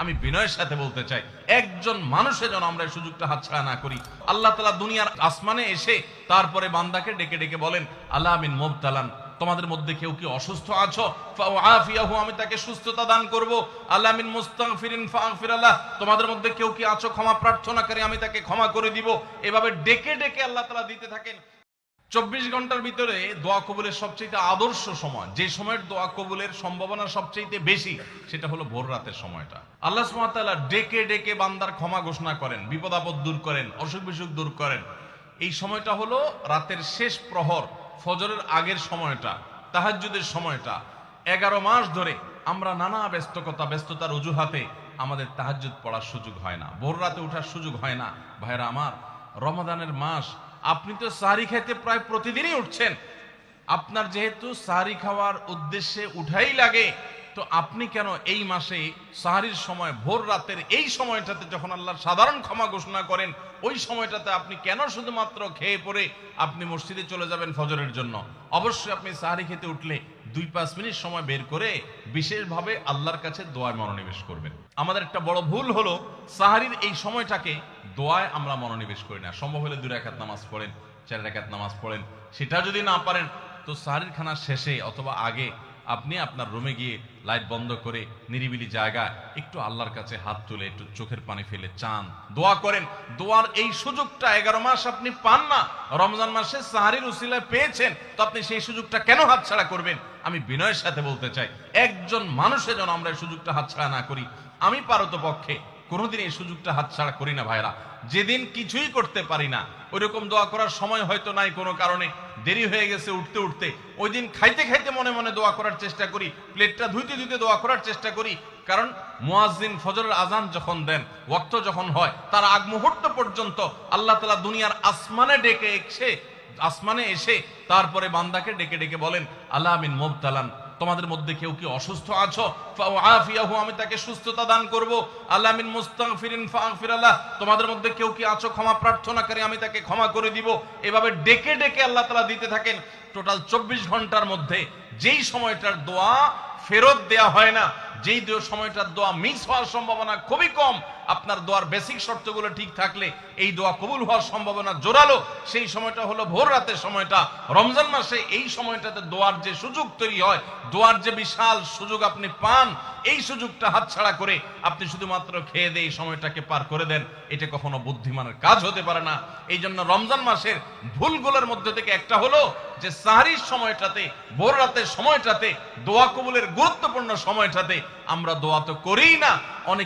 আমি বিনয়ের সাথে বলতে চাই, একজন মানুষের যেন আমরা এই সুযোগটা হাতছাড়া না করি। আল্লাহ তাআলা দুনিয়ার আসমানে এসে তারপরে বান্দাকে ডেকে ডেকে বলেন, আলা মিন মুবতালান, তোমাদের মধ্যে কেউ কি অসুস্থ আছো, ফাআফিয়াহু, আমি তাকে সুস্থতা দান করব। আলা মিন মুস্তাগফিরিন ফাগফির লাহ, তোমাদের মধ্যে কেউ কি আছো ক্ষমা প্রার্থনাকারী, আমি তাকে ক্ষমা করে দিব। এভাবে ডেকে ডেকে আল্লাহ তাআলা দিতে থাকেন। 24 ঘন্টার ভিতরে দোয়া কবুলের সবচেয়ে আদর্শ সময়, যে সময়ের দোয়া কবুলের সম্ভাবনা সবচেয়ে বেশি, সেটা হলো ভোর রাতের সময়টা। আল্লাহ সুবহানাহু ওয়া তাআলা ডেকে ডেকে বান্দার ক্ষমা ঘোষণা করেন, বিপদ আপদ দূর করেন, অসুখ বিসুখ দূর করেন। এই সময়টা হলো রাতের শেষ প্রহর, ফজরের আগের সময়টা, তাহাজ্জুদের সময়টা। 11 মাস ধরে আমরা নানা ব্যস্ততার অজুহাতে আমাদের তাহাজ্জুদ পড়ার সুযোগ হয় না, ভোর রাতে ওঠার সুযোগ হয় না। ভাইরা আমার, রমাদানের মাস, আপনি তো সাহরি খাইতে প্রায় প্রতিদিনই উঠছেন। আপনার যেহেতু সাহরি খাওয়ার উদ্দেশ্যে উঠাই লাগে, তো আপনি কেন এই মাসে সাহরির সময় ভোর রাতের এই সময়টাতে যখন আল্লাহর সাধারণ ক্ষমা ঘোষণা করেন, ওই সময়টাতে আপনি কেন শুধুমাত্র খেয়ে পরে আপনি মসজিদে চলে যাবেন ফজরের জন্য? অবশ্যই আপনি সাহরি খেতে উঠলে 2-5 মিনিট সময় বের করে বিশেষভাবে আল্লাহর কাছে দোয়ায় মনোনিবেশ করবেন। আমাদের একটা বড় ভুল হলো, সাহরির এই সময়টাকে দোয়ায় আমরা মনোনিবেশ করি না। সম্ভব হলে 2 রাকাত নামাজ পড়েন, 4 রাকাত নামাজ পড়েন। সেটা যদি না পারেন, তো সাহরির খানা শেষে অথবা আগে আপনি আপনার রুমে গিয়ে লাইট বন্ধ করে নিরিবিলি জায়গায় একটু আল্লাহর কাছে হাত তুলে একটু চোখের পানি ফেলে চান, দোয়া করেন। দোয়ার এই সুযোগটা 11 মাস আপনি পান না, রমজান মাসে সাহরির উসিলায় পেয়েছেন, তো আপনি সেই সুযোগটা কেন হাতছাড়া করবেন? আমি বিনয়ের সাথে বলতে চাই, একজন মানুষের যেন আমরা এই সুযোগটা হাতছাড়া না করি। আমি পারতপক্ষে কোনোদিন এই সুযোগটা হাতছাড়া করি না ভাইরা। যেদিন কিছুই করতে পারি না, ওইরকম দোয়া করার সময় হয়তো নাই, কোনো কারণে দেরি হয়ে গেছে উঠতে উঠতে, ওই দিন খাইতে খাইতে মনে মনে দোয়া করার চেষ্টা করি, প্লেটটা ধুইতে ধুইতে দোয়া করার চেষ্টা করি। কারণ মুয়াজ্জিন ফজরের আজান যখন দেন, ওয়াক্ত যখন হয়, তার আগ মুহূর্ত পর্যন্ত আল্লাহ তাআলা দুনিয়ার আসমানে এসে তারপরে বান্দাকে ডেকে ডেকে বলেন, আলা মিন মুবতালান, তোমাদের মধ্যে কেউ কি অসুস্থ আছো, ফাআফিয়াহু, আমি তাকে সুস্থতা দান করব। আলা মিন মুস্তাগফিরিন ফাগফির লাহ, তোমাদের মধ্যে কেউ কি আছো ক্ষমা প্রার্থনাকারী, আমি তাকে ক্ষমা করে দিব। এভাবে ডেকে ডেকে আল্লাহ তাআলা দিতে থাকেন। টোটাল 24 ঘন্টার মধ্যে যেই সময়টার দোয়া ফেরত দেয়া হয় না, যেই সময়টার দোয়া মিস হওয়ার সম্ভাবনা খুবই কম, আপনার দোয়ার বেসিক শর্তগুলো ঠিক থাকলে এই দোয়া কবুল হওয়ার সম্ভাবনা জোরালো, সেই সময়টা হলো ভোর রাতের সময়টা। রমজান মাসে এই সময়টাতে দোয়ার যে সুযোগ তৈরি হয়, দোয়ার যে বিশাল সুযোগ আপনি পান, এই সুযোগটা হাতছাড়া করে আপনি শুধুমাত্র খেয়ে দিয়ে এই সময়টাকে পার করে দেন, এটা কখনো বুদ্ধিমানের কাজ হতে পারে না। এই জন্য রমজান মাসের ভুলগুলোর মধ্যে থেকে একটা হলো যে সাহরির সময়টাতে, ভোর রাতের সময়টাতে, দোয়া কবুলের গুরুত্বপূর্ণ সময়টাতে আমরা দোয়া তো করিই না। অনেক